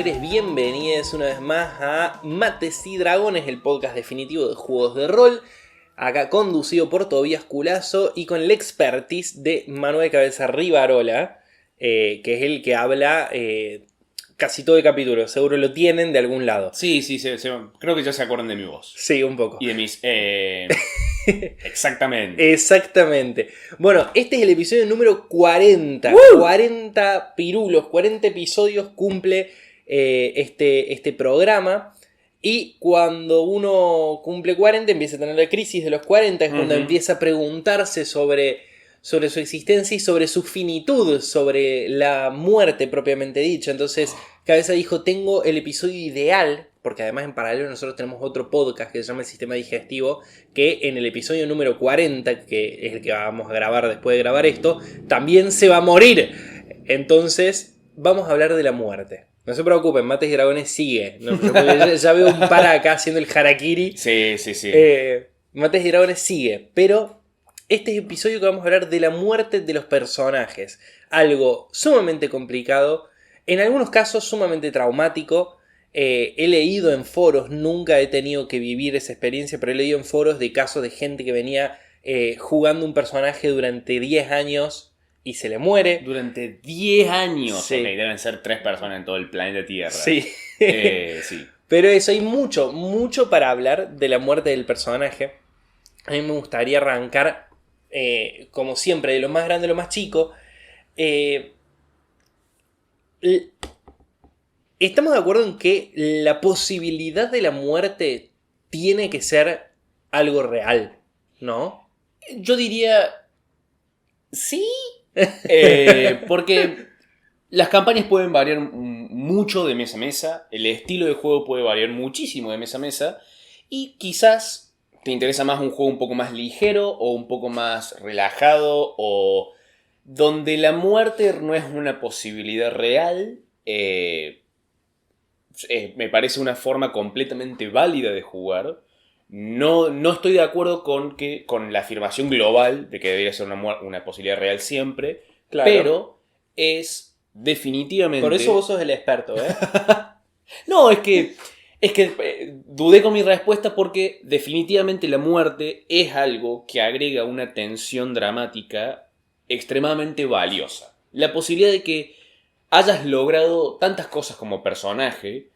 roleres, bienvenidos una vez más a Mates y Dragones, el podcast definitivo de juegos de rol. Acá conducido por Tobías Culazo y con la expertise de Manuel Cabeza Rivarola, que es el que habla casi todo el capítulo. Seguro lo tienen de algún lado. Sí, creo que ya se acuerdan de mi voz. Sí, un poco. Y de mis... Exactamente. Exactamente. Bueno, este es el episodio número 40. 40 pirulos, 40 episodios cumple este programa. Y cuando uno cumple 40 empieza a tener la crisis de los 40. Es cuando empieza a preguntarse sobre su existencia y sobre su finitud, sobre la muerte propiamente dicha. Entonces Cabeza dijo, tengo el episodio ideal, porque además en paralelo nosotros tenemos otro podcast que se llama El Sistema Digestivo, que en el episodio número 40, que es el que vamos a grabar después de grabar esto, también se va a morir. Entonces vamos a hablar de la muerte. No se preocupen, Mates y Dragones sigue. ¿No? Ya veo un para acá haciendo el harakiri. Sí. Mates y Dragones sigue, pero este episodio que vamos a hablar de la muerte de los personajes. Algo sumamente complicado, en algunos casos sumamente traumático. He leído en foros, nunca he tenido que vivir esa experiencia, pero he leído en foros de casos de gente que venía jugando un personaje durante 10 años y se le muere. Durante 10 años. Sí. Okay, deben ser 3 personas en todo el planeta Tierra. Sí. Sí. Pero eso, hay mucho para hablar de la muerte del personaje. A mí me gustaría arrancar, como siempre, de lo más grande a lo más chico. Estamos de acuerdo en que la posibilidad de la muerte tiene que ser algo real, ¿no? Yo diría... sí. Porque las campañas pueden variar mucho de mesa a mesa. El estilo de juego puede variar muchísimo de mesa a mesa. Y quizás te interesa más un juego un poco más ligero o un poco más relajado, o donde la muerte no es una posibilidad real. Me parece una forma completamente válida de jugar. No estoy de acuerdo con la afirmación global de que debería ser una posibilidad real siempre. Claro. Pero es definitivamente... Por eso vos sos el experto, ¿eh? No, es que dudé con mi respuesta, porque definitivamente la muerte es algo que agrega una tensión dramática extremadamente valiosa. La posibilidad de que hayas logrado tantas cosas como personaje,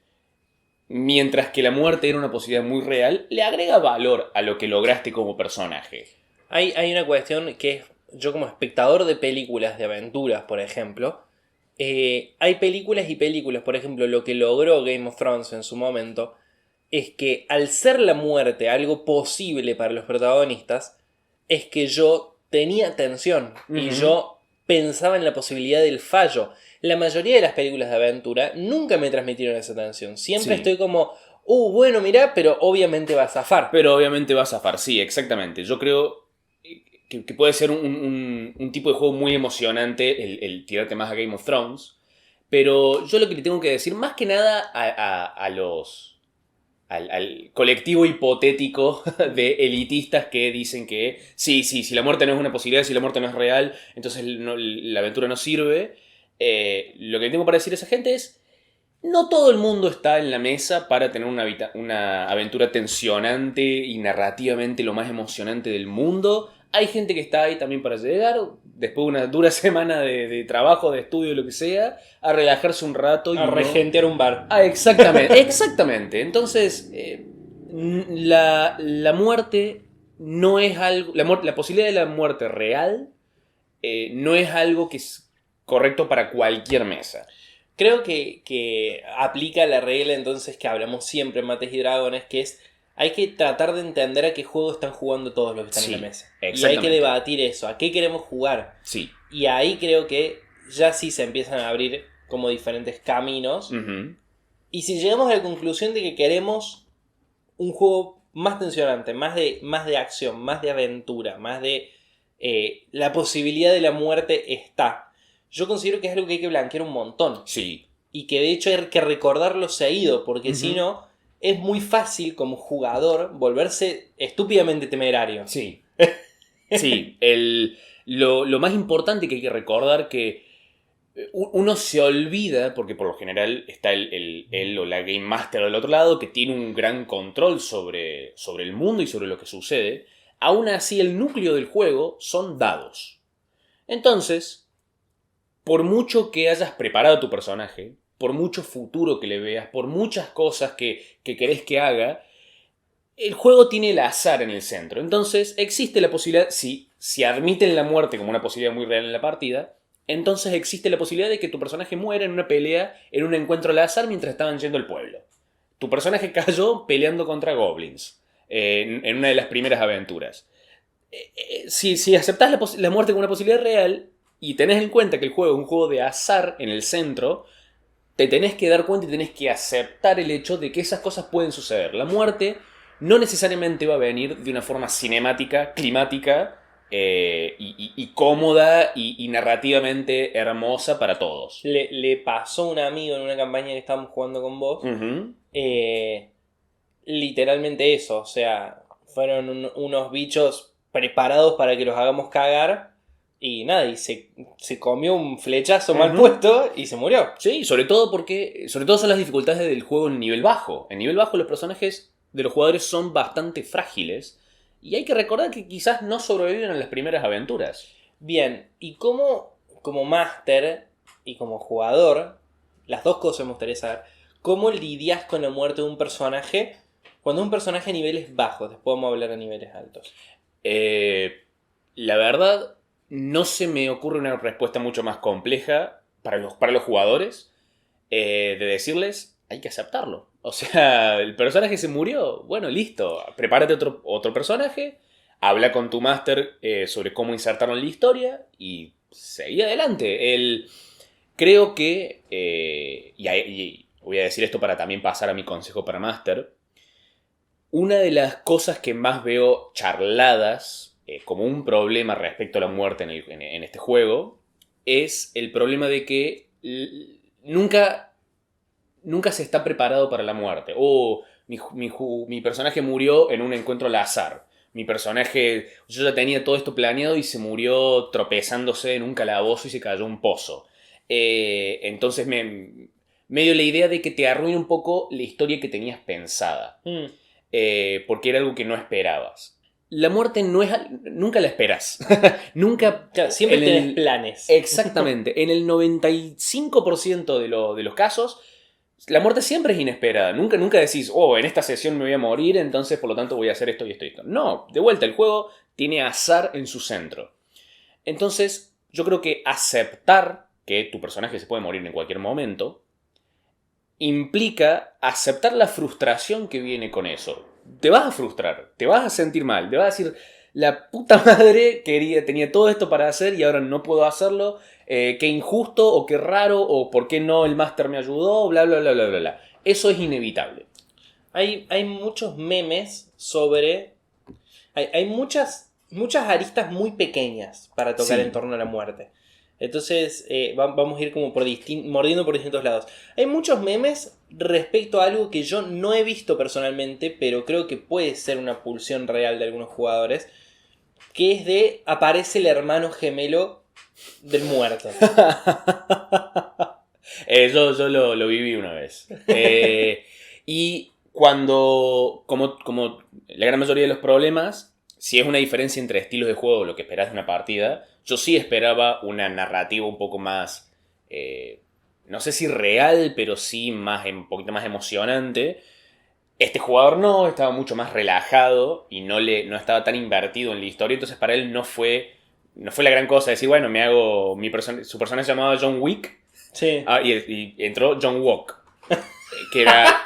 mientras que la muerte era una posibilidad muy real, le agrega valor a lo que lograste como personaje. Hay una cuestión que es, yo como espectador de películas de aventuras, por ejemplo, hay películas y películas. Por ejemplo, lo que logró Game of Thrones en su momento es que al ser la muerte algo posible para los protagonistas, es que yo tenía tensión y yo pensaba en la posibilidad del fallo. La mayoría de las películas de aventura nunca me transmitieron esa tensión. Siempre estoy como, bueno, mirá, pero obviamente va a zafar. Sí, exactamente. Yo creo que puede ser un tipo de juego muy emocionante el tirarte más a Game of Thrones. Pero yo lo que le tengo que decir, más que nada al colectivo hipotético de elitistas que dicen que sí, si la muerte no es una posibilidad, si la muerte no es real, entonces la aventura no sirve. Lo que tengo para decir a esa gente es: no todo el mundo está en la mesa para tener una aventura tensionante y narrativamente lo más emocionante del mundo. Hay gente que está ahí también para llegar, después de una dura semana de trabajo, de estudio, lo que sea, a relajarse un rato. A regentear un bar. Exactamente. Entonces, la muerte no es algo... La posibilidad de la muerte real no es algo que es correcto para cualquier mesa. Creo que aplica la regla entonces que hablamos siempre en Mates y Dragones, que es: hay que tratar de entender a qué juego están jugando todos los que están en la mesa. Y hay que debatir eso, a qué queremos jugar. Sí. Y ahí creo que ya sí se empiezan a abrir como diferentes caminos. Y si llegamos a la conclusión de que queremos un juego más tensionante, más de acción, más de aventura, más de la posibilidad de la muerte está. Yo considero que es algo que hay que blanquear un montón. Sí. Y que de hecho hay que recordarlo seguido, porque si no, es muy fácil como jugador volverse estúpidamente temerario. Sí. Sí, lo más importante que hay que recordar, que uno se olvida, porque por lo general está él o la Game Master del otro lado, que tiene un gran control sobre el mundo y sobre lo que sucede. Aún así, el núcleo del juego son dados. Entonces, por mucho que hayas preparado tu personaje, por mucho futuro que le veas, por muchas cosas que querés que haga, el juego tiene el azar en el centro. Entonces, existe la posibilidad, si admiten la muerte como una posibilidad muy real en la partida, entonces existe la posibilidad de que tu personaje muera en una pelea, en un encuentro al azar mientras estaban yendo al pueblo. Tu personaje cayó peleando contra goblins en una de las primeras aventuras. Si aceptás la muerte como una posibilidad real y tenés en cuenta que el juego es un juego de azar en el centro, te tenés que dar cuenta y tenés que aceptar el hecho de que esas cosas pueden suceder. La muerte no necesariamente va a venir de una forma cinemática, climática y cómoda y narrativamente hermosa para todos. Le pasó a un amigo en una campaña que estábamos jugando con vos. Uh-huh. Literalmente eso, o sea, fueron unos bichos preparados para que los hagamos cagar y nada, y se comió un flechazo mal puesto y se murió. Sí, sobre todo son las dificultades del juego en nivel bajo. En nivel bajo los personajes de los jugadores son bastante frágiles y hay que recordar que quizás no sobreviven a las primeras aventuras. Bien, y como máster y como jugador, las dos cosas me gustaría saber. ¿Cómo lidias con la muerte de un personaje cuando un personaje a niveles bajos? Después vamos a hablar a niveles altos. La verdad, no se me ocurre una respuesta mucho más compleja para los jugadores de decirles, hay que aceptarlo. O sea, el personaje se murió, bueno, listo, prepárate otro personaje, habla con tu máster sobre cómo insertarlo en la historia y seguí adelante. Creo que, y voy a decir esto para también pasar a mi consejo para máster, una de las cosas que más veo charladas como un problema respecto a la muerte en este juego es el problema de que nunca se está preparado para la muerte. Mi personaje murió en un encuentro al azar. Mi personaje, yo ya tenía todo esto planeado y se murió tropezándose en un calabozo y se cayó a un pozo. Entonces medio la idea de que te arruine un poco la historia que tenías pensada. Porque era algo que no esperabas. La muerte nunca la esperas. Nunca. Claro, siempre tenés planes. Exactamente. En el 95% de los casos, la muerte siempre es inesperada. Nunca decís, en esta sesión me voy a morir, entonces por lo tanto voy a hacer esto y esto y esto. No, de vuelta, el juego tiene azar en su centro. Entonces, yo creo que aceptar que tu personaje se puede morir en cualquier momento implica aceptar la frustración que viene con eso. Te vas a frustrar, te vas a sentir mal, te vas a decir, la puta madre tenía todo esto para hacer y ahora no puedo hacerlo, qué injusto o qué raro o por qué no el máster me ayudó, bla bla bla bla bla bla. Eso es inevitable. Hay muchos memes sobre... Hay muchas aristas muy pequeñas para tocar en torno a la muerte. Entonces vamos a ir como mordiendo por distintos lados. Hay muchos memes respecto a algo que yo no he visto personalmente, pero creo que puede ser una pulsión real de algunos jugadores, que es aparece el hermano gemelo del muerto. Yo lo viví una vez. Y cuando, como la gran mayoría de los problemas, si es una diferencia entre estilos de juego, lo que esperás de una partida, yo sí esperaba una narrativa un poco más, no sé si real, pero sí un poquito más emocionante. Este jugador no, estaba mucho más relajado y no estaba tan invertido en la historia, entonces para él no fue la gran cosa decir, bueno, su personaje se llamaba John Wick, sí. Y entró John Walk, que era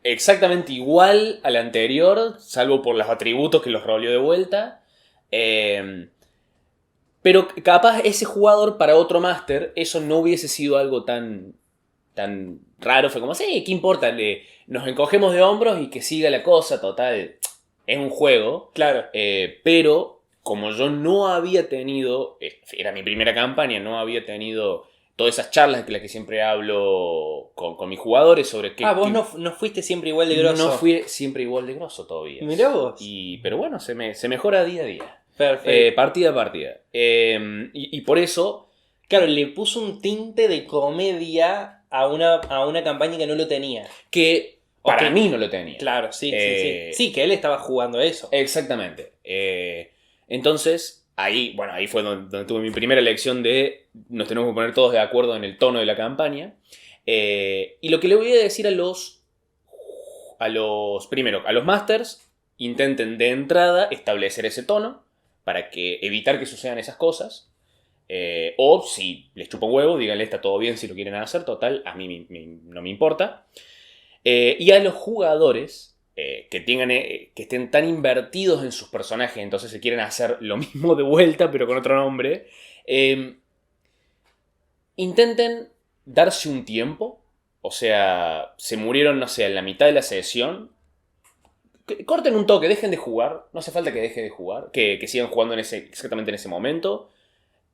exactamente igual al anterior, salvo por los atributos que los roleó de vuelta. Pero capaz ese jugador para otro máster, eso no hubiese sido algo tan raro. Fue como, sí, ¿qué importa? Nos encogemos de hombros y que siga la cosa, total. Es un juego. Claro. Pero como yo no había tenido, era mi primera campaña, no había tenido todas esas charlas de las que siempre hablo con mis jugadores sobre qué... vos no fuiste siempre igual de grosso. No fui siempre igual de grosso todavía. Mirá vos. Pero bueno, se mejora día a día. Perfecto. Partida a partida. Y por eso, Claro, le puso un tinte de comedia a una campaña que no lo tenía. Que para mí no lo tenía. Claro, sí. Sí, que él estaba jugando eso. Exactamente. Entonces, ahí fue donde tuve mi primera lección de nos tenemos que poner todos de acuerdo en el tono de la campaña. Y lo que le voy a decir primero, a los masters, intenten de entrada establecer ese tono para evitar que sucedan esas cosas. O si les chupa un huevo, díganle está todo bien si lo quieren hacer, total, a mí no me importa. Y a los jugadores que estén tan invertidos en sus personajes, entonces se quieren hacer lo mismo de vuelta, pero con otro nombre, intenten darse un tiempo. O sea, se murieron, no sé, en la mitad de la sesión. Corten un toque, dejen de jugar. No hace falta que dejen de jugar, que sigan jugando exactamente en ese momento.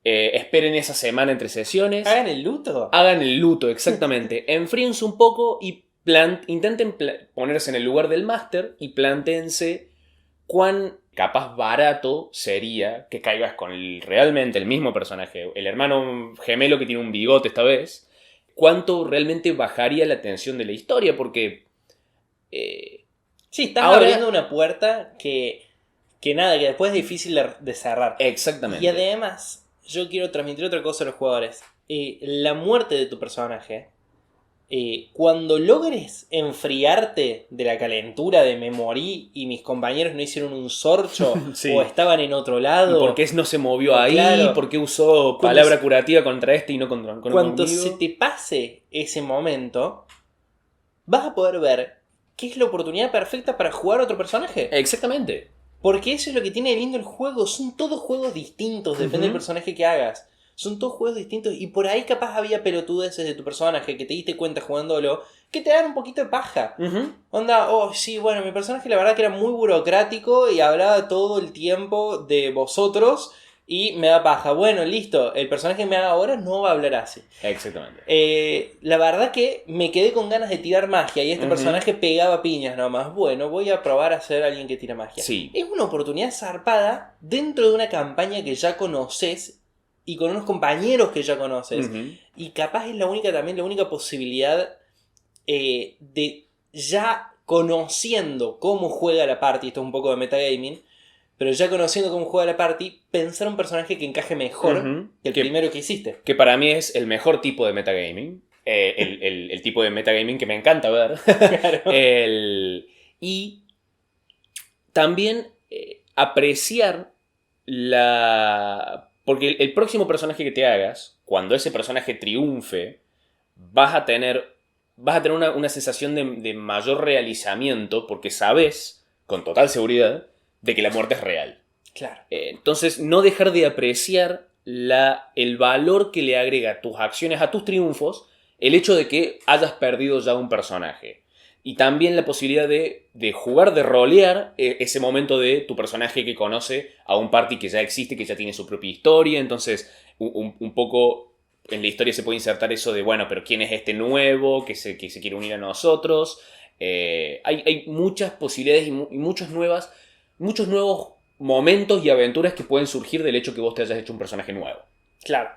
Esperen esa semana entre sesiones. ¿Hagan el luto? Hagan el luto, exactamente. Enfríense un poco y intenten ponerse en el lugar del máster y plántense cuán capaz barato sería que caigas con realmente el mismo personaje, el hermano gemelo que tiene un bigote esta vez, cuánto realmente bajaría la tensión de la historia, porque... sí, estás abriendo una puerta que después es difícil de cerrar. Exactamente. Y además, yo quiero transmitir otra cosa a los jugadores. La muerte de tu personaje, cuando logres enfriarte de la calentura de me morí y mis compañeros no hicieron un sorcho sí. O estaban en otro lado. ¿Por qué no se movió ahí? Claro, ¿por qué usó palabra curativa contra este y no contra un cuando se te pase ese momento, vas a poder ver qué es la oportunidad perfecta para jugar a otro personaje. Exactamente. Porque eso es lo que tiene lindo el juego. Son todos juegos distintos, depende del personaje que hagas. Son todos juegos distintos y por ahí capaz había pelotudeces de tu personaje que te diste cuenta jugándolo que te dan un poquito de paja. Onda, sí, bueno, mi personaje la verdad que era muy burocrático y hablaba todo el tiempo de vosotros y me da paja. Bueno, listo, el personaje que me haga ahora no va a hablar así. Exactamente. La verdad que me quedé con ganas de tirar magia y este personaje pegaba piñas nomás. Bueno, voy a probar a ser alguien que tira magia. Sí. Es una oportunidad zarpada dentro de una campaña que ya conoces y con unos compañeros que ya conoces. Y capaz es la única posibilidad de ya conociendo cómo juega la party, esto es un poco de metagaming, pero ya conociendo cómo juega la party, pensar un personaje que encaje mejor que el primero que hiciste. Que para mí es el mejor tipo de metagaming. El tipo de metagaming que me encanta ver. Claro. Y también apreciar porque el próximo personaje que te hagas, cuando ese personaje triunfe, vas a tener una sensación de mayor realizamiento porque sabes, con total seguridad, de que la muerte es real. Claro. Entonces, no dejar de apreciar el valor que le agrega a tus acciones, a tus triunfos, el hecho de que hayas perdido ya un personaje. Y también la posibilidad de jugar, de rolear ese momento de tu personaje que conoce a un party que ya existe, que ya tiene su propia historia. Entonces, un poco en la historia se puede insertar eso de, bueno, pero ¿quién es este nuevo que se quiere unir a nosotros? Hay muchas posibilidades y muchos nuevos momentos y aventuras que pueden surgir del hecho que vos te hayas hecho un personaje nuevo. Claro.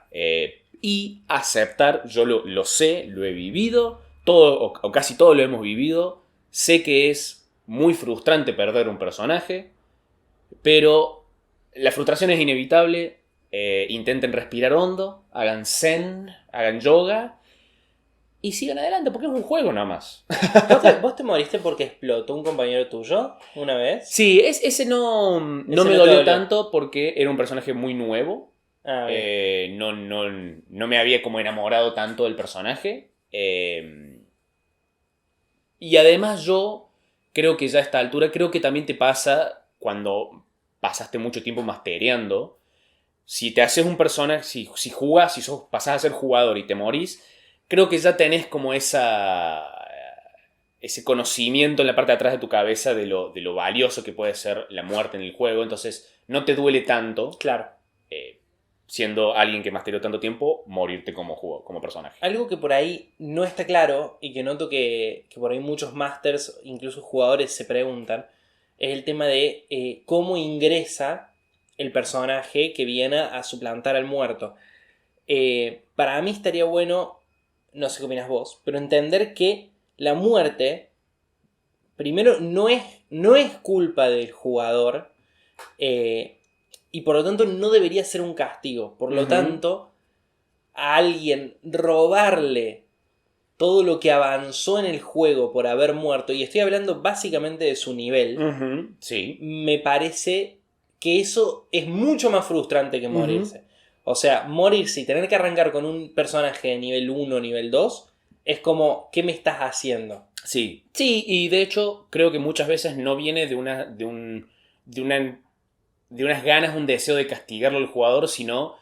Y aceptar, yo lo sé, lo he vivido, todo o casi todo lo hemos vivido. Sé que es muy frustrante perder un personaje, pero la frustración es inevitable. Intenten respirar hondo, hagan zen, hagan yoga y sigan adelante, porque es un juego nada más. ¿Vos te moriste porque explotó un compañero tuyo una vez? Sí, ese no me dolió tanto porque era un personaje muy nuevo. No me había como enamorado tanto del personaje. Y además yo creo que ya a esta altura, creo que también te pasa cuando pasaste mucho tiempo mastereando. Si te haces un personaje, si jugás, pasás a ser jugador y te morís, creo que ya tenés como ese conocimiento en la parte de atrás de tu cabeza de lo valioso que puede ser la muerte en el juego. Entonces no te duele tanto. Claro. Siendo alguien que mastereó tanto tiempo, morirte como personaje. Algo que por ahí no está claro y que noto que por ahí muchos masters, incluso jugadores, se preguntan, es el tema de cómo ingresa el personaje que viene a suplantar al muerto. para mí estaría bueno, no sé qué opinas vos, pero entender que la muerte, primero, no es culpa del jugador, y por lo tanto no debería ser un castigo. Por lo tanto, a alguien robarle todo lo que avanzó en el juego por haber muerto, y estoy hablando básicamente de su nivel, Sí. me parece que eso es mucho más frustrante que morirse. O sea, morirse y tener que arrancar con un personaje de nivel 1, nivel 2, es como, ¿qué me estás haciendo? Sí, sí, y de hecho creo que muchas veces no viene de unas ganas, un deseo de castigarlo al jugador, sino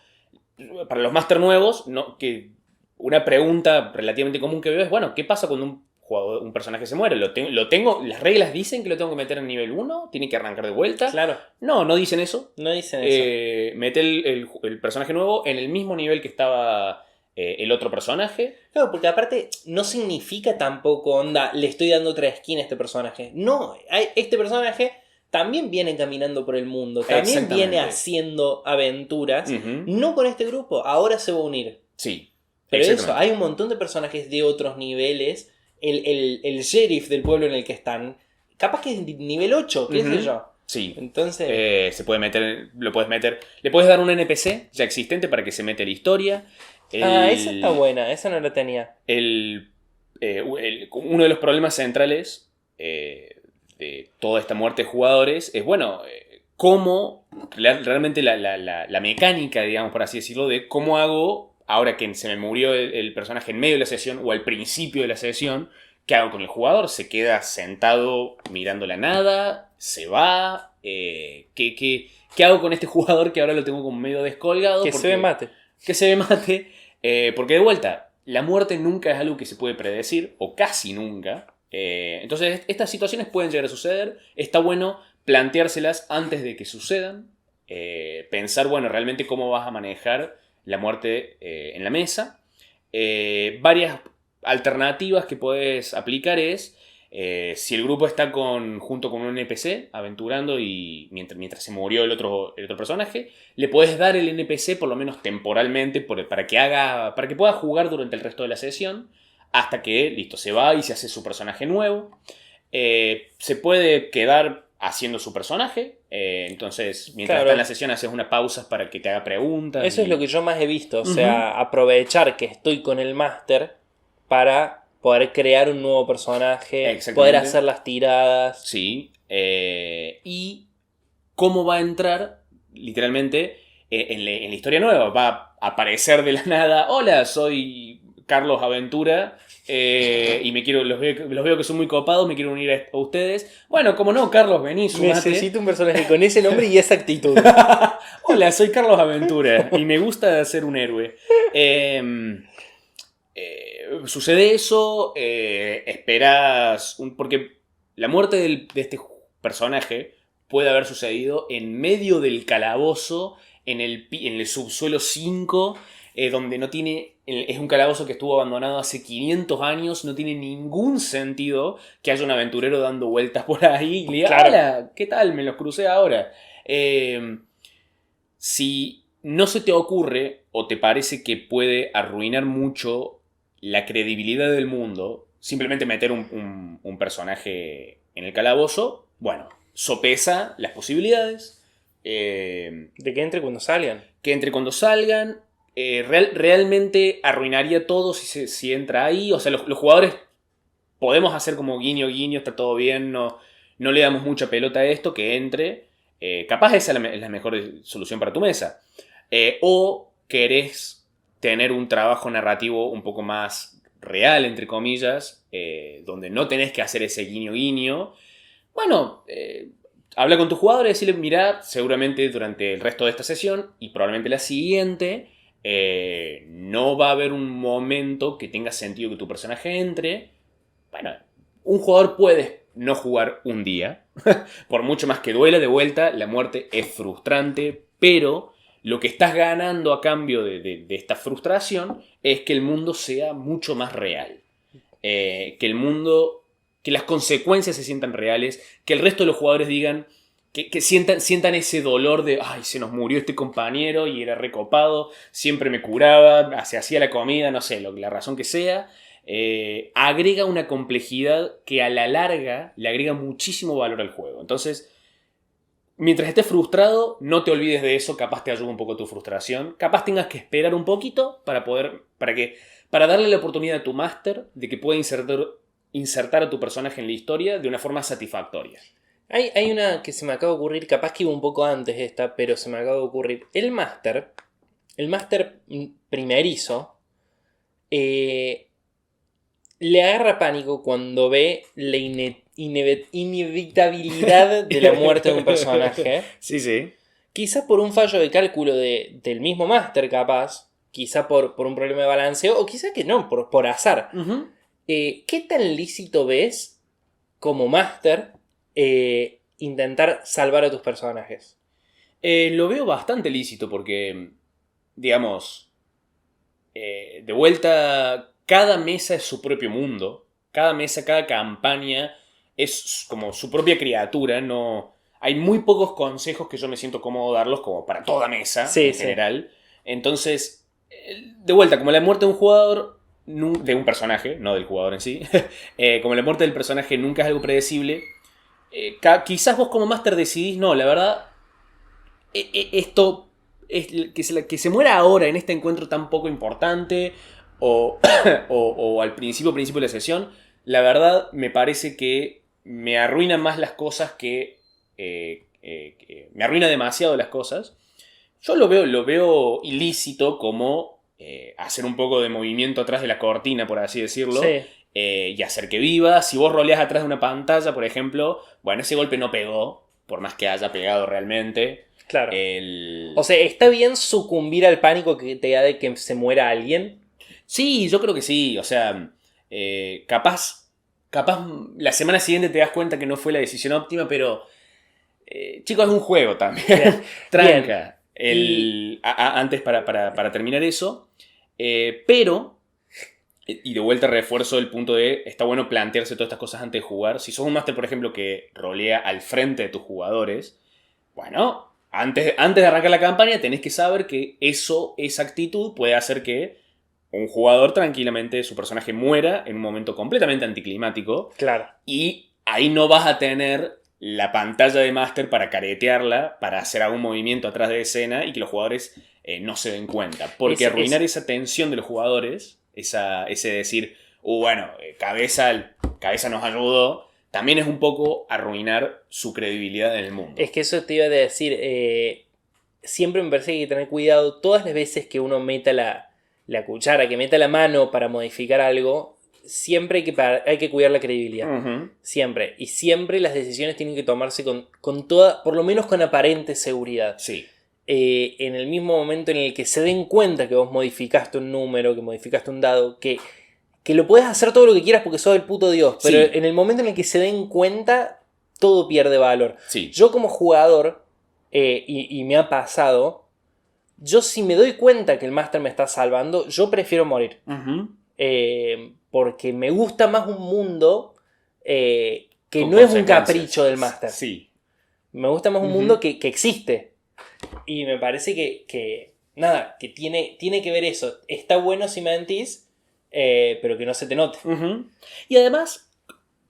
para los máster nuevos, no, que una pregunta relativamente común que veo es, bueno, ¿qué pasa cuando un personaje se muere? ¿Lo tengo? ¿Las reglas dicen que lo tengo que meter en nivel 1? ¿Tiene que arrancar de vuelta? Claro. No dicen eso. No dicen eso. Mete el personaje nuevo en el mismo nivel que estaba el otro personaje. Claro, porque aparte no significa tampoco, onda, le estoy dando otra skin a este personaje. No, este personaje también viene caminando por el mundo, también viene haciendo aventuras, no con este grupo, ahora se va a unir. Sí. Pero eso, hay un montón de personajes de otros niveles, el sheriff del pueblo en el que están, capaz que es nivel 8, qué sé yo. Sí. Entonces se puede meter, le puedes dar un NPC ya existente para que se mete a la historia. Esa está buena, esa no la tenía. Uno de los problemas centrales de toda esta muerte de jugadores es, bueno, cómo realmente la mecánica, digamos, por así decirlo, de cómo hago, ahora que se me murió el personaje en medio de la sesión o al principio de la sesión, ¿qué hago con el jugador? ¿Se queda sentado mirando la nada? ¿Se va? ¿Qué hago con este jugador que ahora lo tengo como medio descolgado? Que se ve mate. Que se ve mate. Porque de vuelta, la muerte nunca es algo que se puede predecir, o casi nunca. Entonces, estas situaciones pueden llegar a suceder. Está bueno planteárselas antes de que sucedan. Pensar, bueno, realmente cómo vas a manejar la muerte en la mesa. Varias alternativas que puedes aplicar es, si el grupo está junto con un NPC aventurando y mientras se murió el otro personaje, le puedes dar el NPC por lo menos temporalmente para que pueda jugar durante el resto de la sesión hasta que, listo, se va y se hace su personaje nuevo. Se puede quedar haciendo su personaje, entonces mientras está en la sesión haces unas pausas para que te haga preguntas. Eso es lo que yo más he visto, o sea, aprovechar que estoy con el máster para poder crear un nuevo personaje, poder hacer las tiradas. Sí, y cómo va a entrar, literalmente, en la historia nueva. Va a aparecer de la nada, hola, soy Carlos Aventura, y los veo que son muy copados, me quiero unir a ustedes. Bueno, como no, Carlos, vení, sumate. Necesito un personaje con ese nombre y esa actitud. Hola, soy Carlos Aventura y me gusta ser un héroe. Sucede eso, esperas, porque la muerte de este personaje puede haber sucedido en medio del calabozo, en el subsuelo 5, donde no tiene, es un calabozo que estuvo abandonado hace 500 años, no tiene ningún sentido que haya un aventurero dando vueltas por ahí y le diga, hola, ¿qué tal? Me los crucé ahora. Si no se te ocurre o te parece que puede arruinar mucho la credibilidad del mundo, simplemente meter un personaje en el calabozo, bueno, sopesa las posibilidades. De que entre cuando salgan. Que entre cuando salgan. Realmente arruinaría todo si entra ahí. O sea, los jugadores podemos hacer como guiño, guiño, está todo bien, no le damos mucha pelota a esto, que entre. Capaz esa es la mejor solución para tu mesa. O querés tener un trabajo narrativo un poco más real, entre comillas, donde no tenés que hacer ese guiño guiño. Bueno, habla con tus jugadores y decirle, mirá, seguramente durante el resto de esta sesión y probablemente la siguiente, no va a haber un momento que tenga sentido que tu personaje entre. Bueno, un jugador puede no jugar un día. Por mucho más que duela, de vuelta, la muerte es frustrante, pero lo que estás ganando a cambio de esta frustración es que el mundo sea mucho más real. Que las consecuencias se sientan reales, que el resto de los jugadores digan, que sientan ese dolor de, ay, se nos murió este compañero y era recopado, siempre me curaba, se hacía la comida, no sé, la razón que sea. Agrega una complejidad que a la larga le agrega muchísimo valor al juego. Entonces, mientras estés frustrado, no te olvides de eso, capaz te ayuda un poco tu frustración, capaz tengas que esperar un poquito para darle la oportunidad a tu máster de que pueda insertar a tu personaje en la historia de una forma satisfactoria. Hay una que se me acaba de ocurrir, capaz que iba un poco antes esta, pero se me acaba de ocurrir. El máster primerizo, le agarra pánico cuando ve la inevitabilidad de la muerte de un personaje. Sí, sí. Quizá por un fallo de cálculo del mismo máster, capaz. Quizá por un problema de balanceo, o quizá que no, por azar. Uh-huh. ¿Qué tan lícito ves como máster intentar salvar a tus personajes? Lo veo bastante lícito porque, digamos, de vuelta, cada mesa es su propio mundo. Cada mesa, cada campaña es como su propia criatura. No, hay muy pocos consejos que yo me siento cómodo darlos como para toda mesa en general. Entonces, de vuelta, como la muerte de un jugador, de un personaje, no del jugador en sí, como la muerte del personaje nunca es algo predecible, quizás vos como máster decidís, no, la verdad, esto es que se muera ahora en este encuentro tan poco importante o al principio de la sesión, la verdad me parece que me arruina más las cosas que me arruina demasiado las cosas. Yo lo veo ilícito como hacer un poco de movimiento atrás de la cortina, por así decirlo. Sí. Y hacer que viva. Si vos roleás atrás de una pantalla, por ejemplo, bueno, ese golpe no pegó, por más que haya pegado realmente. Claro. O sea, ¿está bien sucumbir al pánico que te da de que se muera alguien? Sí, yo creo que sí. O sea, capaz la semana siguiente te das cuenta que no fue la decisión óptima, pero chicos, es un juego también. Bien. Tranca. Bien. Antes para terminar eso. Pero, y de vuelta refuerzo el punto de, está bueno plantearse todas estas cosas antes de jugar. Si sos un máster, por ejemplo, que rolea al frente de tus jugadores, bueno, antes de arrancar la campaña tenés que saber que esa actitud puede hacer que un jugador tranquilamente, su personaje muera en un momento completamente anticlimático. Claro. Y ahí no vas a tener la pantalla de máster para caretearla, para hacer algún movimiento atrás de escena y que los jugadores no se den cuenta. Porque arruinar esa tensión de los jugadores, ese decir, bueno, cabeza nos ayudó, también es un poco arruinar su credibilidad en el mundo. Es que eso te iba a decir, siempre me parece que hay que tener cuidado todas las veces que uno meta la cuchara, que meta la mano para modificar algo, siempre hay que cuidar la credibilidad. Uh-huh. Siempre. Y siempre las decisiones tienen que tomarse con toda, por lo menos con aparente seguridad. Sí. En el mismo momento en el que se den cuenta que vos modificaste un número, que modificaste un dado, que lo puedes hacer todo lo que quieras porque sos el puto Dios, pero sí, en el momento en el que se den cuenta, todo pierde valor. Sí. Yo como jugador, y me ha pasado, yo si me doy cuenta que el máster me está salvando, yo prefiero morir. Uh-huh. Porque me gusta más un mundo que no es un capricho del máster. Sí. Me gusta más un mundo que existe. Y me parece que tiene que ver eso. Está bueno si mentís, pero que no se te note. Uh-huh. Y además,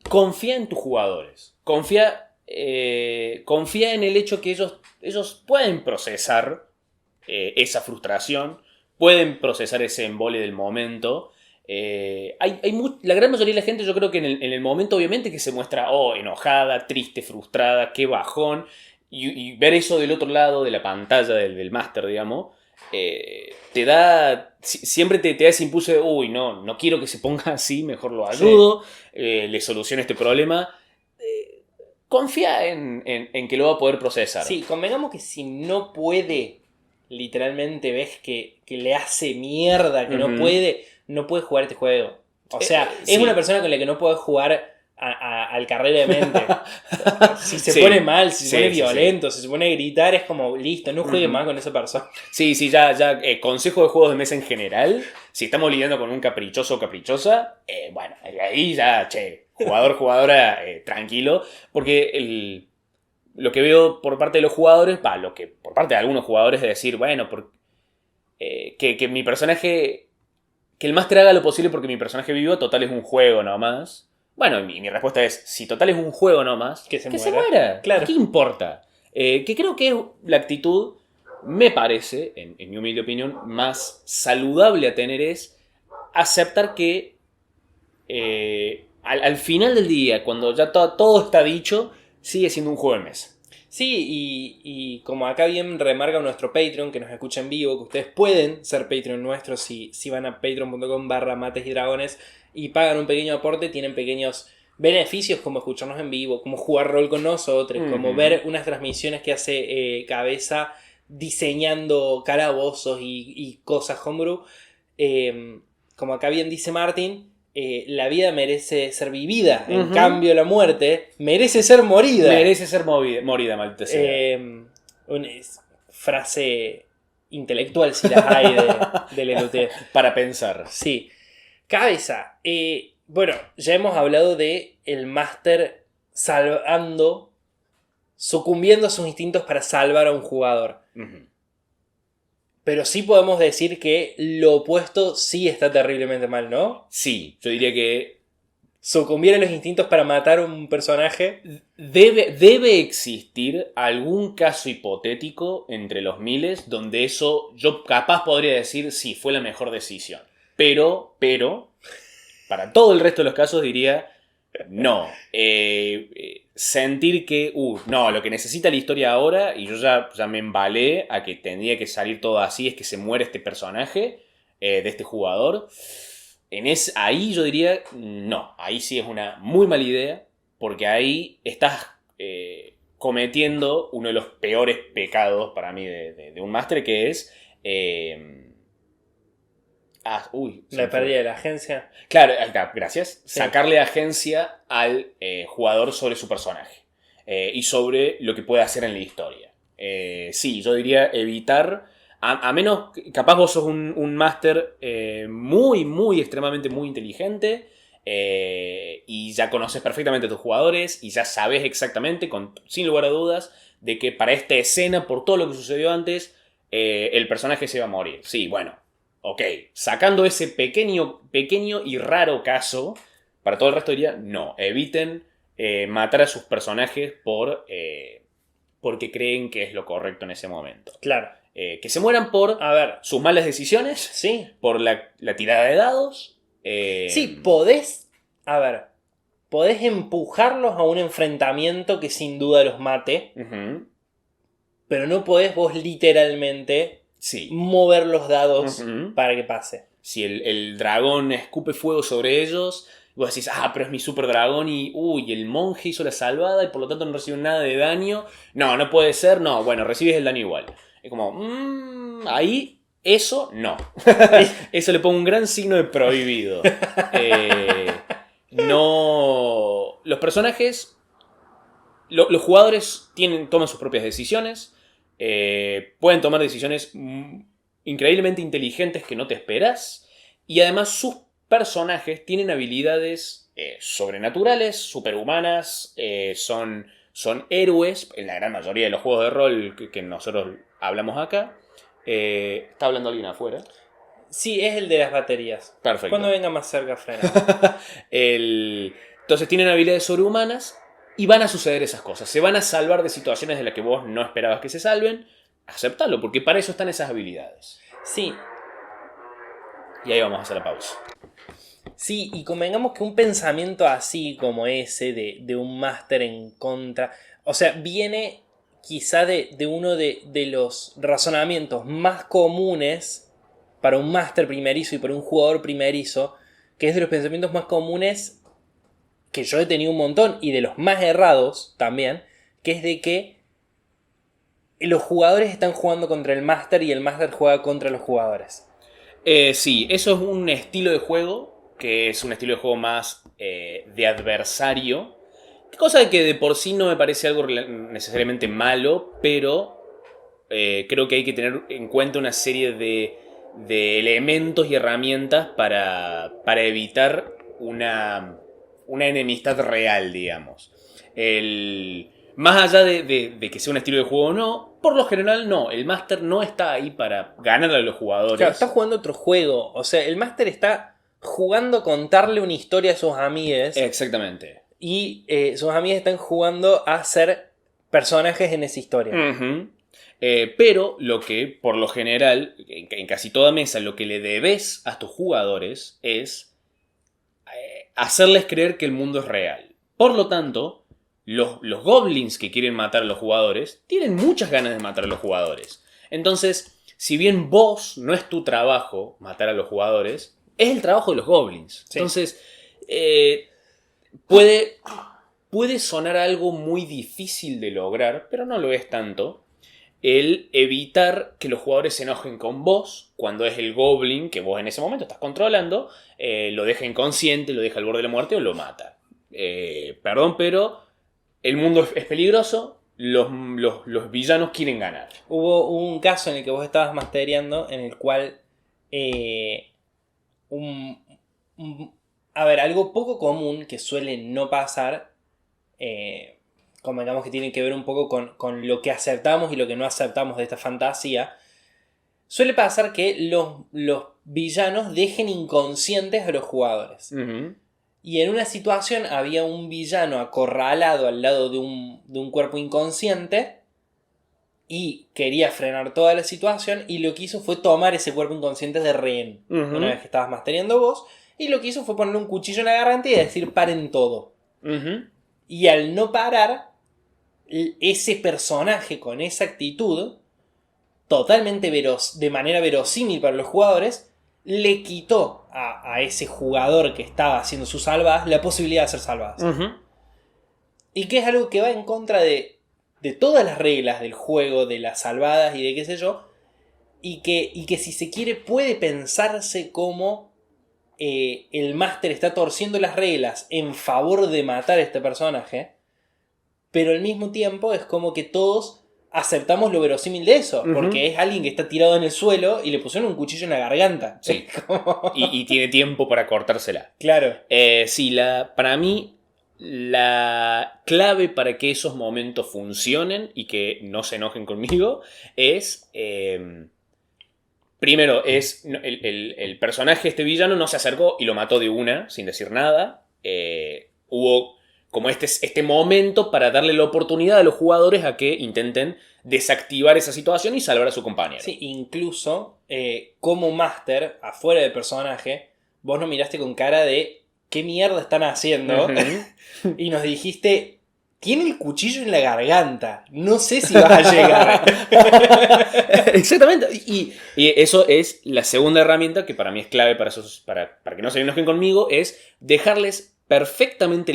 confía en tus jugadores. Confía en el hecho que ellos pueden procesar esa frustración, pueden procesar ese embole del momento. La gran mayoría de la gente, yo creo que en el momento obviamente que se muestra enojada, triste, frustrada, qué bajón, y ver eso del otro lado de la pantalla del máster, digamos, siempre te da ese impulso de no quiero que se ponga así, mejor lo ayudo, sí, le soluciono este problema. Confía en que lo va a poder procesar. Sí, convengamos que si no puede, literalmente ves que le hace mierda, que no puede jugar este juego. O sea, es una persona con la que no puedes jugar al carrera de mente. Si se pone mal, si se pone violento, si se pone a gritar, es como, listo, no juegue más con esa persona. Sí, ya consejo de juegos de mesa en general, si estamos lidiando con un caprichoso o caprichosa, bueno, ahí ya, jugadora, tranquilo, porque lo que veo por parte de los jugadores, lo que por parte de algunos jugadores, de decir, bueno, que mi personaje, que el máster haga lo posible porque mi personaje vivo, total es un juego nomás. Bueno, mi respuesta es, si total es un juego nomás, que se muera. Claro. ¿Qué importa? Que creo que es la actitud, me parece, en mi humilde opinión, más saludable a tener es aceptar que al final del día, cuando ya todo está dicho, sigue siendo un juego de mesa. Sí, y como acá bien remarca nuestro Patreon, que nos escucha en vivo, que ustedes pueden ser Patreon nuestros si van a patreon.com/mates y dragones y pagan un pequeño aporte, tienen pequeños beneficios como escucharnos en vivo, como jugar rol con nosotros, como ver unas transmisiones que hace Cabeza diseñando calabozos y cosas homebrew. Como acá bien dice Martín, la vida merece ser vivida, en cambio la muerte merece ser morida. Merece ser morida, maldita sea. Una frase intelectual si las hay del LUT. Para pensar. Sí. Cabeza. Bueno, ya hemos hablado de el máster sucumbiendo a sus instintos para salvar a un jugador. Pero sí podemos decir que lo opuesto sí está terriblemente mal, ¿no? Sí, yo diría que sucumbir a los instintos para matar a un personaje. Debe existir algún caso hipotético entre los miles donde eso yo capaz podría decir sí, fue la mejor decisión. Pero, para todo el resto de los casos diría no. Sentir que, no, lo que necesita la historia ahora, y yo ya me embalé a que tendría que salir todo así, es que se muere este personaje de este jugador. Ahí yo diría, no, ahí sí es una muy mala idea, porque ahí estás cometiendo uno de los peores pecados para mí de un máster, que es... la pérdida de la agencia. Claro, gracias. Sí. Sacarle agencia al jugador sobre su personaje y sobre lo que puede hacer en la historia. Sí, yo diría evitar... A menos, capaz vos sos un máster muy extremadamente muy inteligente y ya conoces perfectamente a tus jugadores y ya sabes exactamente, sin lugar a dudas, de que para esta escena, por todo lo que sucedió antes, el personaje se va a morir. Sí, bueno, ok. Sacando ese pequeño y raro caso, para todo el resto diría, no, eviten matar a sus personajes porque creen que es lo correcto en ese momento. Claro. Que se mueran por sus malas decisiones, sí, por la tirada de dados. Sí, podés empujarlos a un enfrentamiento que sin duda los mate, pero no podés vos literalmente mover los dados para que pase. Si el dragón escupe fuego sobre ellos, vos decís, pero es mi super dragón y el monje hizo la salvada y por lo tanto no recibe nada de daño. No puede ser, no, bueno, recibes el daño igual. Es como, ahí, eso no. Eso le pongo un gran signo de prohibido. No. Los personajes, los jugadores toman sus propias decisiones. Pueden tomar decisiones increíblemente inteligentes que no te esperas. Y además sus personajes tienen habilidades sobrenaturales, superhumanas, son héroes en la gran mayoría de los juegos de rol que nosotros hablamos acá. ¿Está hablando alguien afuera? Sí, es el de las baterías. Perfecto. Cuando venga más cerca, frena. Entonces tienen habilidades sobrehumanas y van a suceder esas cosas. Se van a salvar de situaciones de las que vos no esperabas que se salven. Aceptalo, porque para eso están esas habilidades. Sí. Y ahí vamos a hacer la pausa. Sí, y convengamos que un pensamiento así como ese de un máster en contra, o sea, viene quizá de uno de los razonamientos más comunes para un máster primerizo y para un jugador primerizo, que es de los pensamientos más comunes que yo he tenido un montón y de los más errados también, que es de que los jugadores están jugando contra el máster y el máster juega contra los jugadores. Sí, eso es un estilo de juego que es un estilo de juego más de adversario. Cosa que de por sí no me parece algo necesariamente malo, pero creo que hay que tener en cuenta una serie de elementos y herramientas para evitar una enemistad real, digamos. Más allá de que sea un estilo de juego o no, por lo general no. El máster no está ahí para ganarle a los jugadores. Claro, está jugando otro juego. O sea, el máster está jugando a contarle una historia a sus amigues. Exactamente. Y sus amigues están jugando a ser personajes en esa historia. Ujú. Pero lo que, por lo general, en casi toda mesa, lo que le debes a tus jugadores es hacerles creer que el mundo es real. Por lo tanto, los goblins que quieren matar a los jugadores tienen muchas ganas de matar a los jugadores. Entonces, si bien vos no es tu trabajo matar a los jugadores, es el trabajo de los goblins. Sí. Entonces, puede sonar algo muy difícil de lograr, pero no lo es tanto. El evitar que los jugadores se enojen con vos cuando es el goblin que vos en ese momento estás controlando, lo deja inconsciente, lo deja al borde de la muerte o lo mata. Perdón, pero el mundo es peligroso, los villanos quieren ganar. Hubo un caso en el que vos estabas mastereando en el cual algo poco común que suele no pasar, como digamos que tiene que ver un poco con lo que aceptamos y lo que no aceptamos de esta fantasía, suele pasar que los villanos dejen inconscientes a los jugadores. Uh-huh. Y en una situación había un villano acorralado al lado de un cuerpo inconsciente y quería frenar toda la situación, y lo que hizo fue tomar ese cuerpo inconsciente de rehén. Uh-huh. Una vez que estabas mastereando vos, y lo que hizo fue ponerle un cuchillo en la garganta y decir paren todo. Uh-huh. Y al no parar, ese personaje con esa actitud, totalmente de manera verosímil para los jugadores, le quitó a ese jugador que estaba haciendo sus salvadas la posibilidad de hacer salvadas. Uh-huh. Y que es algo que va en contra de todas las reglas del juego, de las salvadas y de qué sé yo, y que si se quiere puede pensarse como el máster está torciendo las reglas en favor de matar a este personaje, pero al mismo tiempo es como que todos aceptamos lo verosímil de eso, Uh-huh. porque es alguien que está tirado en el suelo y le pusieron un cuchillo en la garganta. Sí. y tiene tiempo para cortársela. Claro. Sí, para mí, la clave para que esos momentos funcionen y que no se enojen conmigo es... primero, es el personaje, este villano, no se acercó y lo mató de una, sin decir nada. Hubo como este momento para darle la oportunidad a los jugadores a que intenten desactivar esa situación y salvar a su compañero. Sí, incluso como máster, afuera del personaje, vos nos miraste con cara de ¿qué mierda están haciendo? Uh-huh. Y nos dijiste, tiene el cuchillo en la garganta, no sé si vas a llegar. Exactamente. Y eso es la segunda herramienta que para mí es clave para que no se enojen conmigo, es dejarles perfectamente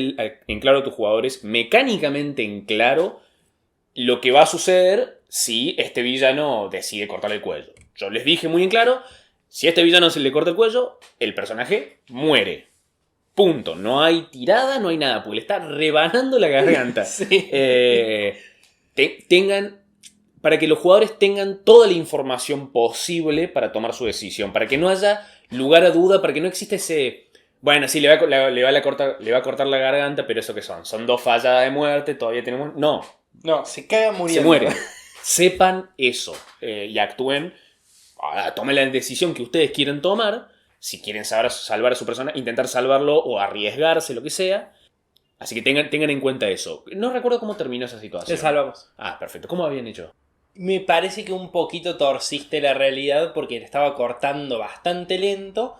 en claro a tus jugadores, mecánicamente en claro, lo que va a suceder si este villano decide cortarle el cuello. Yo les dije muy en claro, si este villano se le corta el cuello, el personaje muere. Punto. No hay tirada, no hay nada, porque le está rebanando la garganta. Sí. Para que los jugadores tengan toda la información posible para tomar su decisión, para que no haya lugar a duda, para que no exista ese... Bueno, sí, le va a cortar la garganta, pero ¿eso qué son? Son 2 falladas de muerte, todavía tenemos... No, se caga muriendo. se mueren. Sepan eso y actúen, tomen la decisión que ustedes quieren tomar, si quieren salvar a su persona, intentar salvarlo o arriesgarse, lo que sea. Así que tengan en cuenta eso. No recuerdo cómo terminó esa situación. Te salvamos. Ah, perfecto. ¿Cómo habían hecho? Me parece que un poquito torciste la realidad porque le estaba cortando bastante lento,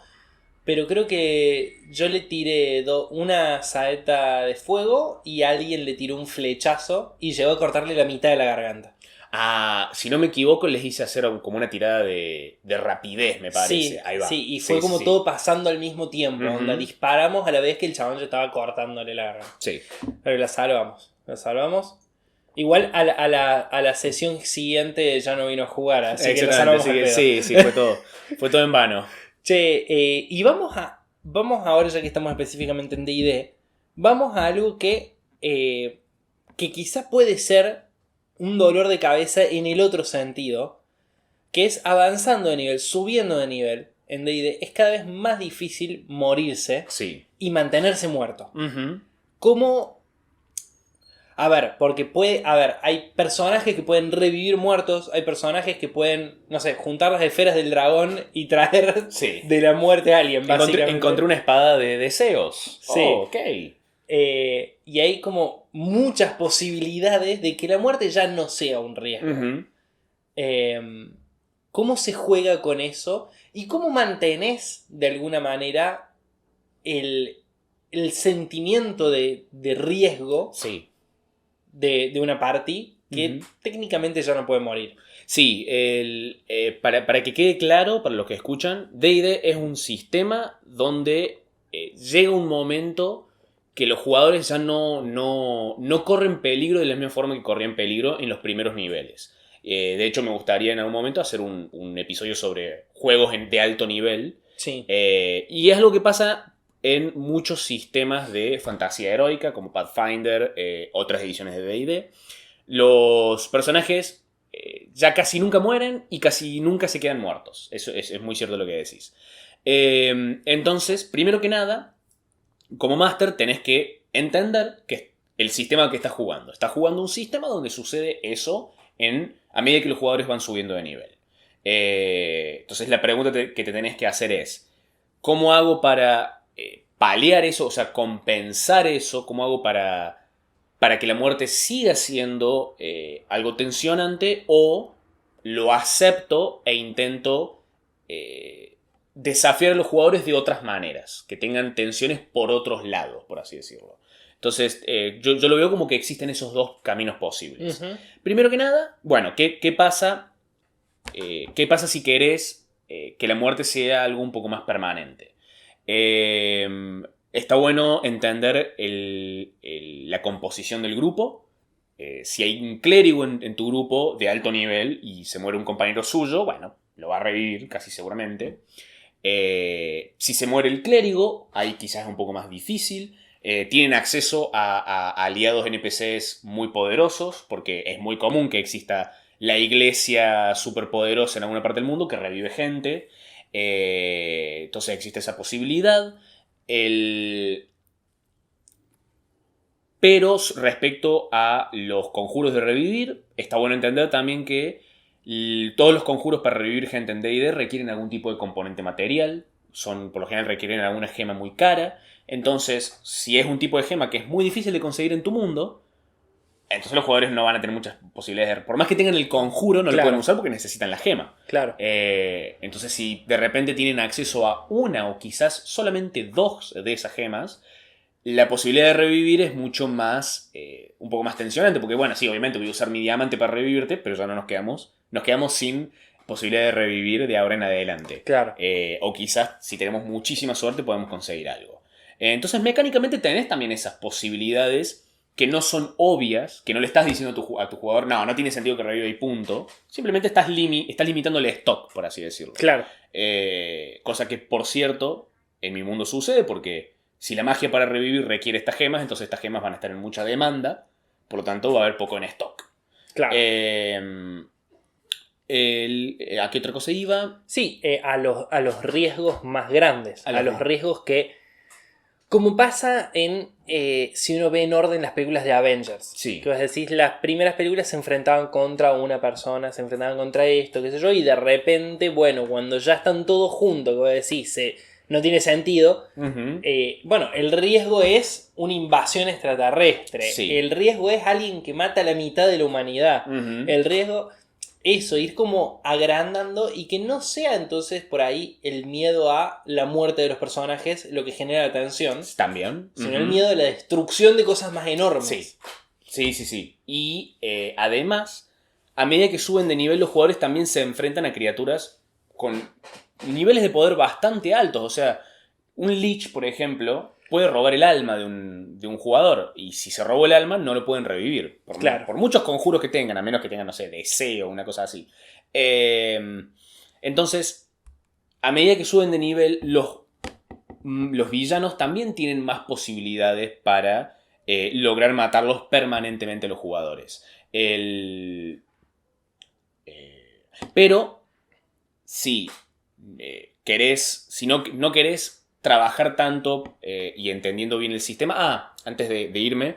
pero creo que yo le tiré una saeta de fuego y alguien le tiró un flechazo y llegó a cortarle la mitad de la garganta. Ah, si no me equivoco, les hice hacer como una tirada de rapidez, me parece. Sí, ahí va. Sí, y fue como todo pasando al mismo tiempo. Uh-huh. Onda, disparamos a la vez que el chabón ya estaba cortándole la garganta. Sí. Pero la salvamos. Igual a la sesión siguiente ya no vino a jugar, así que la salvamos al pedo. Sí, fue todo en vano. Che, y vamos ahora, ya que estamos específicamente en D&D, vamos a algo que quizá puede ser un dolor de cabeza en el otro sentido, que es avanzando de nivel, subiendo de nivel en D&D, es cada vez más difícil morirse Sí. y mantenerse muerto. Uh-huh. ¿Cómo? A ver, porque hay personajes que pueden revivir muertos, hay personajes que pueden, no sé, juntar las esferas del dragón y traer Sí. de la muerte a alguien, básicamente. Encontré una espada de deseos. Sí. Oh, ok. Y hay como muchas posibilidades de que la muerte ya no sea un riesgo. Ujú. ¿Cómo se juega con eso? ¿Y cómo mantenés, de alguna manera, el sentimiento de riesgo Sí. de una party que Ujú. técnicamente ya no puede morir? Sí, para que quede claro, para los que escuchan, D&D es un sistema donde llega un momento que los jugadores ya no corren peligro de la misma forma que corrían peligro en los primeros niveles. De hecho, me gustaría en algún momento hacer un episodio sobre juegos de alto nivel. Sí. Y es algo que pasa en muchos sistemas de fantasía heroica, como Pathfinder, otras ediciones de D&D. Los personajes ya casi nunca mueren y casi nunca se quedan muertos. Eso es muy cierto lo que decís. Entonces, primero que nada, como máster tenés que entender que el sistema que estás jugando. Estás jugando un sistema donde sucede eso a medida que los jugadores van subiendo de nivel. Entonces la pregunta que te tenés que hacer es, ¿cómo hago para paliar eso? O sea, compensar eso. ¿Cómo hago para que la muerte siga siendo algo tensionante, o lo acepto e intento desafiar a los jugadores de otras maneras, que tengan tensiones por otros lados, por así decirlo? Entonces, yo lo veo como que existen esos dos caminos posibles. Ujú. Primero que nada, bueno, ¿qué pasa? ¿Qué pasa si querés que la muerte sea algo un poco más permanente? Está bueno entender la composición del grupo. Si hay un clérigo en tu grupo de alto nivel y se muere un compañero suyo, bueno, lo va a revivir casi seguramente. Si se muere el clérigo, ahí quizás es un poco más difícil. Tienen acceso a aliados NPCs muy poderosos, porque es muy común que exista la iglesia superpoderosa en alguna parte del mundo que revive gente. Entonces existe esa posibilidad. Pero respecto a los conjuros de revivir, está bueno entender también que todos los conjuros para revivir gente en D&D requieren algún tipo de componente material. Por lo general requieren alguna gema muy cara. Entonces, si es un tipo de gema que es muy difícil de conseguir en tu mundo, entonces los jugadores no van a tener muchas posibilidades. Por más que tengan el conjuro, no lo Claro. pueden usar porque necesitan la gema. Claro. Entonces, si de repente tienen acceso a una o quizás solamente dos de esas gemas, la posibilidad de revivir es mucho más, un poco más tensionante, porque bueno, sí, obviamente voy a usar mi diamante para revivirte, pero ya no nos quedamos sin posibilidad de revivir de ahora en adelante. Claro. O quizás, si tenemos muchísima suerte, podemos conseguir algo. Entonces, mecánicamente tenés también esas posibilidades que no son obvias, que no le estás diciendo a tu jugador, no tiene sentido que reviva y punto. Simplemente estás limitando el stock, por así decirlo. Claro. Cosa que, por cierto, en mi mundo sucede porque si la magia para revivir requiere estas gemas, entonces estas gemas van a estar en mucha demanda, por lo tanto va a haber poco en stock. Claro. ¿A qué otra cosa iba? Sí, a los riesgos más grandes. A A los riesgos que. Como pasa si uno ve en orden las películas de Avengers. Sí. Que vos decís, las primeras películas se enfrentaban contra una persona, se enfrentaban contra esto, qué sé yo, y de repente, bueno, cuando ya están todos juntos, que vos decís, no tiene sentido. Uh-huh. Bueno, el riesgo es una invasión extraterrestre. Sí. El riesgo es alguien que mata a la mitad de la humanidad. Uh-huh. El riesgo, eso, ir como agrandando y que no sea entonces por ahí el miedo a la muerte de los personajes lo que genera la tensión, También. sino Uh-huh. el miedo a la destrucción de cosas más enormes. Sí. Y además, a medida que suben de nivel, los jugadores también se enfrentan a criaturas con niveles de poder bastante altos. O sea, un Lich, por ejemplo, puede robar el alma de un jugador. Y si se robó el alma, no lo pueden revivir. Por muchos conjuros que tengan, a menos que tengan, no sé, deseo o una cosa así. Entonces, a medida que suben de nivel, los villanos también tienen más posibilidades para lograr matarlos permanentemente a los jugadores. Pero, si no querés trabajar tanto y entendiendo bien el sistema. Antes de irme,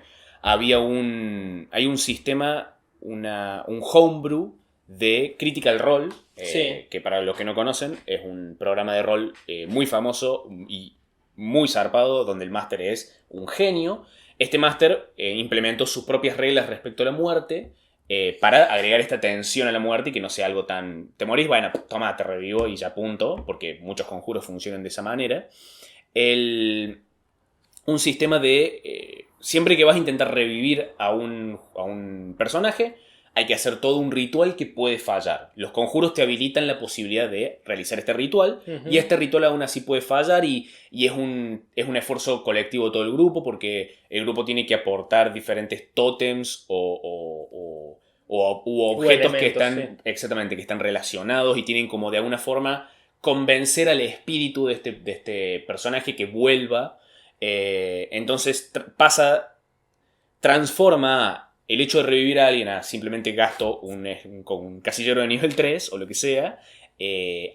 hay un sistema, un homebrew de Critical Role, que para los que no conocen es un programa de rol muy famoso y muy zarpado, donde el máster es un genio. Este máster implementó sus propias reglas respecto a la muerte para agregar esta tensión a la muerte y que no sea algo tan... Te morís, bueno, toma, te revivo y ya punto, porque muchos conjuros funcionan de esa manera. Un sistema de... siempre que vas a intentar revivir a un personaje, hay que hacer todo un ritual que puede fallar. Los conjuros te habilitan la posibilidad de realizar este ritual, y este ritual aún así puede fallar, y es un esfuerzo colectivo de todo el grupo, porque el grupo tiene que aportar diferentes tótems u objetos que están, exactamente, que están relacionados y tienen como de alguna forma convencer al espíritu de este personaje que vuelva. Entonces transforma el hecho de revivir a alguien a simplemente gasto un casillero de nivel 3 o lo que sea,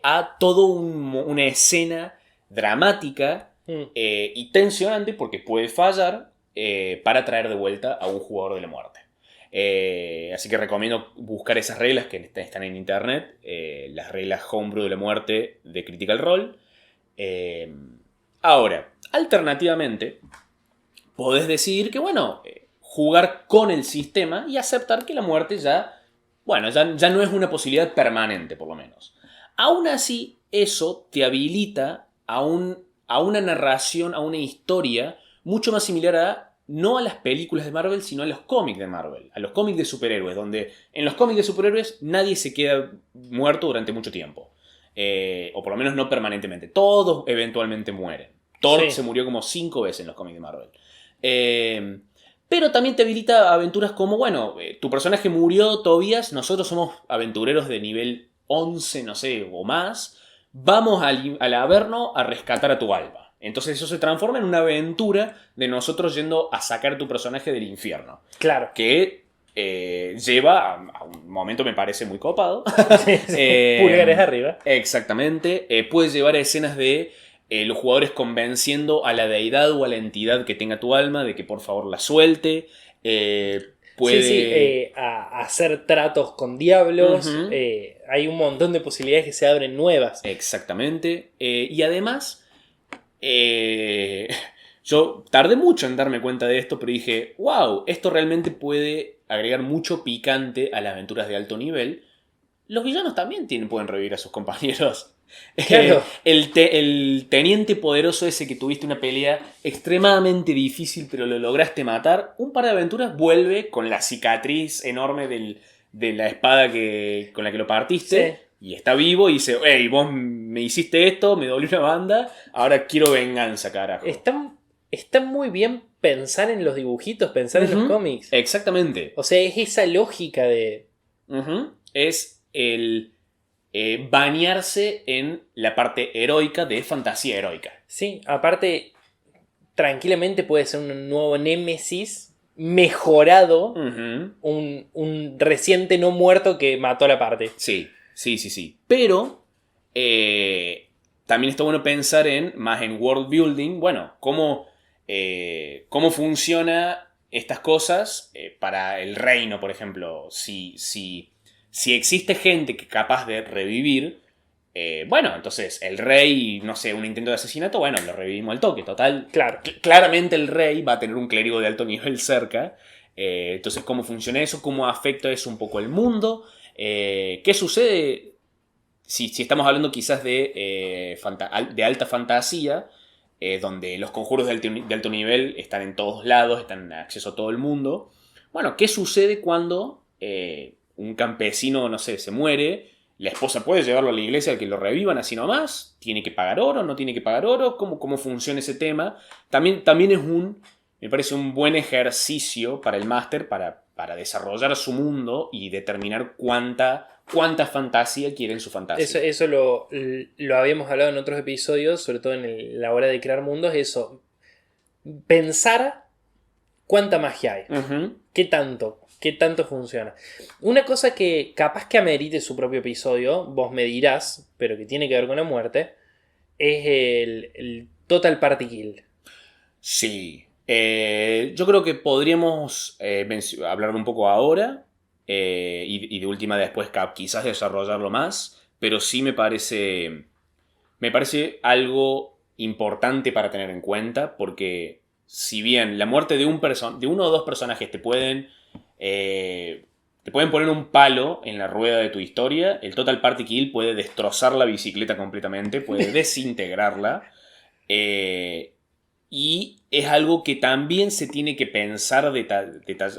a todo una escena dramática y tensionante, porque puede fallar, para traer de vuelta a un jugador de la muerte. Así que recomiendo buscar esas reglas que están en internet, las reglas homebrew de la muerte de Critical Role. Ahora, alternativamente, podés decidir que, bueno, jugar con el sistema y aceptar que la muerte ya no es una posibilidad permanente, por lo menos. Aún así, eso te habilita a una narración, a una historia mucho más similar no a las películas de Marvel, sino a los cómics de Marvel, a los cómics de superhéroes, donde en los cómics de superhéroes nadie se queda muerto durante mucho tiempo. O por lo menos no permanentemente. Todos eventualmente mueren. Thor se murió como 5 veces en los cómics de Marvel. Pero también te habilita aventuras como, bueno, tu personaje murió, Tobias, nosotros somos aventureros de nivel 11, no sé, o más, vamos al Averno a rescatar a tu alma. Entonces eso se transforma en una aventura de nosotros yendo a sacar a tu personaje del infierno. Claro. Que lleva a un momento, me parece muy copado. Pulgares arriba. Exactamente. Puede llevar a escenas de los jugadores convenciendo a la deidad o a la entidad que tenga tu alma de que por favor la suelte. Puede... a hacer tratos con diablos. Hay un montón de posibilidades que se abren nuevas. Exactamente. Y además, yo tardé mucho en darme cuenta de esto, pero dije, wow, esto realmente puede agregar mucho picante a las aventuras de alto nivel. Los villanos también pueden revivir a sus compañeros. Claro. El teniente poderoso ese que tuviste una pelea extremadamente difícil, pero lo lograste matar, un par de aventuras vuelve con la cicatriz enorme de la espada con la que lo partiste. Sí. Y está vivo y dice, hey, vos me hiciste esto, me dolió una banda, ahora quiero venganza, carajo. Está muy bien pensar en los dibujitos, pensar en los cómics. Exactamente. O sea, es esa lógica de... Es el bañarse en la parte heroica de fantasía heroica. Sí, aparte, tranquilamente puede ser un nuevo Némesis mejorado, un reciente no muerto que mató a la parte. Sí. Pero también está bueno pensar más en world building. Bueno, cómo funciona estas cosas para el reino, por ejemplo. Si existe gente que es capaz de revivir, bueno, entonces el rey, no sé, un intento de asesinato, bueno, lo revivimos al toque, total. Claro. Claramente el rey va a tener un clérigo de alto nivel cerca. Entonces, ¿cómo funciona eso? ¿Cómo afecta eso un poco el mundo? ¿Qué sucede si estamos hablando quizás de alta fantasía, donde los conjuros de alto nivel están en todos lados, están en acceso a todo el mundo? Bueno, ¿qué sucede cuando un campesino, no sé, se muere? ¿La esposa puede llevarlo a la iglesia a que lo revivan así nomás? ¿Tiene que pagar oro? ¿No tiene que pagar oro? ¿Cómo funciona ese tema? También es me parece un buen ejercicio para el máster para desarrollar su mundo y determinar cuánta fantasía quiere en su fantasía. Eso lo habíamos hablado en otros episodios, sobre todo en la hora de crear mundos, eso. Pensar cuánta magia hay. ¿Qué tanto funciona? Una cosa que capaz que amerite su propio episodio, vos me dirás, pero que tiene que ver con la muerte, es el Total Party Kill. Sí. Yo creo que podríamos hablar un poco ahora y de última después quizás desarrollarlo más, pero sí me parece algo importante para tener en cuenta porque si bien la muerte de de uno o dos personajes te pueden poner un palo en la rueda de tu historia, el Total Party Kill puede destrozar la bicicleta completamente, puede desintegrarla. Y es algo que también se tiene que pensar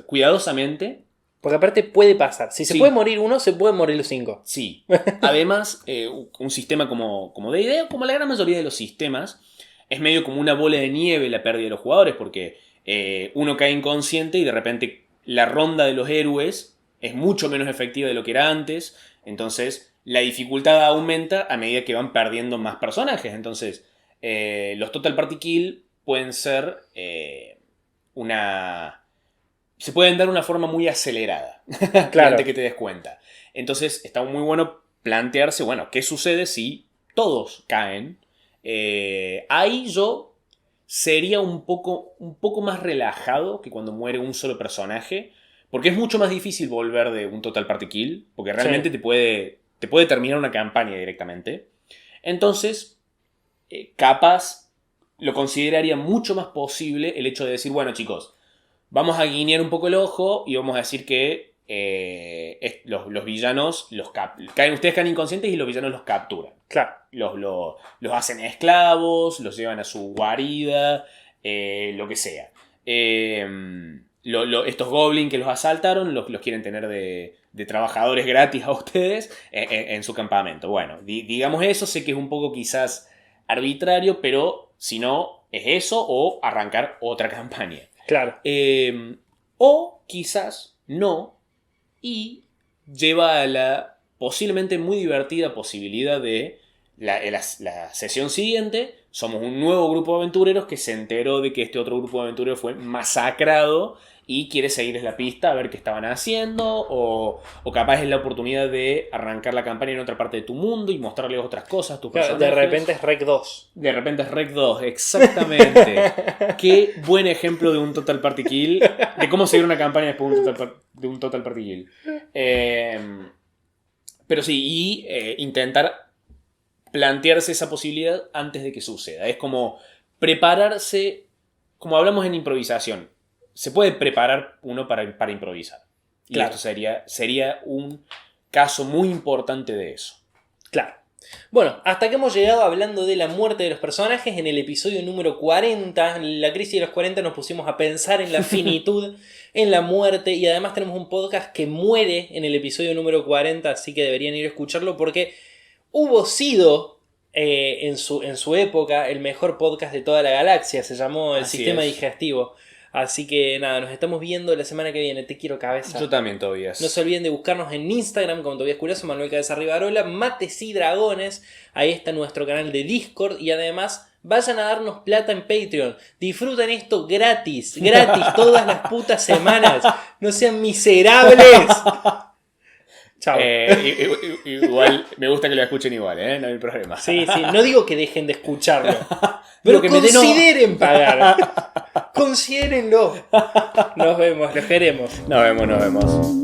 cuidadosamente. Porque aparte puede pasar. Si se Sí. puede morir uno, se pueden morir los 5. Sí. Además, un sistema como D&D, como la gran mayoría de los sistemas, es medio como una bola de nieve la pérdida de los jugadores, porque uno cae inconsciente y de repente la ronda de los héroes es mucho menos efectiva de lo que era antes. Entonces, la dificultad aumenta a medida que van perdiendo más personajes. Entonces, los Total Party Kill pueden ser se pueden dar de una forma muy acelerada. Claro. Antes que te des cuenta. Entonces está muy bueno plantearse, bueno, ¿qué sucede si todos caen? Ahí yo sería un poco más relajado que cuando muere un solo personaje. Porque es mucho más difícil volver de un Total Party Kill. Porque realmente Sí. te puede terminar una campaña directamente. Entonces, capaz lo consideraría mucho más posible el hecho de decir, bueno chicos, vamos a guiñar un poco el ojo y vamos a decir que los villanos ustedes caen inconscientes y los villanos los capturan. Claro. Los hacen esclavos, los llevan a su guarida, lo que sea. Estos goblins que los asaltaron los quieren tener de trabajadores gratis a ustedes en su campamento. Bueno, digamos eso, sé que es un poco quizás arbitrario, pero si no, es eso o arrancar otra campaña. Claro. O quizás no, y lleva a la posiblemente muy divertida posibilidad de la sesión siguiente. Somos un nuevo grupo de aventureros que se enteró de que este otro grupo de aventureros fue masacrado y quiere seguirles la pista a ver qué estaban haciendo, o capaz es la oportunidad de arrancar la campaña en otra parte de tu mundo y mostrarles otras cosas, tus Claro, personajes. de repente es Rec 2. De repente es Rec 2, exactamente. Qué buen ejemplo de un Total Party Kill, de cómo seguir una campaña después de un Total Party Kill. Pero sí, y intentar plantearse esa posibilidad antes de que suceda. Es como prepararse, como hablamos en improvisación. Se puede preparar uno para improvisar. Y Claro. esto sería un caso muy importante de eso. Claro. Bueno, hasta que hemos llegado hablando de la muerte de los personajes. En el episodio número 40, en la crisis de los 40, nos pusimos a pensar en la finitud, en la muerte. Y además tenemos un podcast que muere en el episodio número 40, así que deberían ir a escucharlo porque hubo sido en su época el mejor podcast de toda la galaxia. Se llamó El Así Sistema es. Digestivo. Así que nada, nos estamos viendo la semana que viene. Te quiero, cabeza. Yo también, Tobias. No se olviden de buscarnos en Instagram como Tobias Curazo, Manuel Cabeza Rivarola, Mates y Dragones. Ahí está nuestro canal de Discord. Y además, vayan a darnos plata en Patreon. Disfruten esto gratis, todas las putas semanas. No sean miserables. Chao. Igual, me gusta que lo escuchen igual, no hay problema. Sí, no digo que dejen de escucharlo. Pero Pero que me den- consideren pagar. Considérenlo. Nos vemos, los queremos. Nos vemos.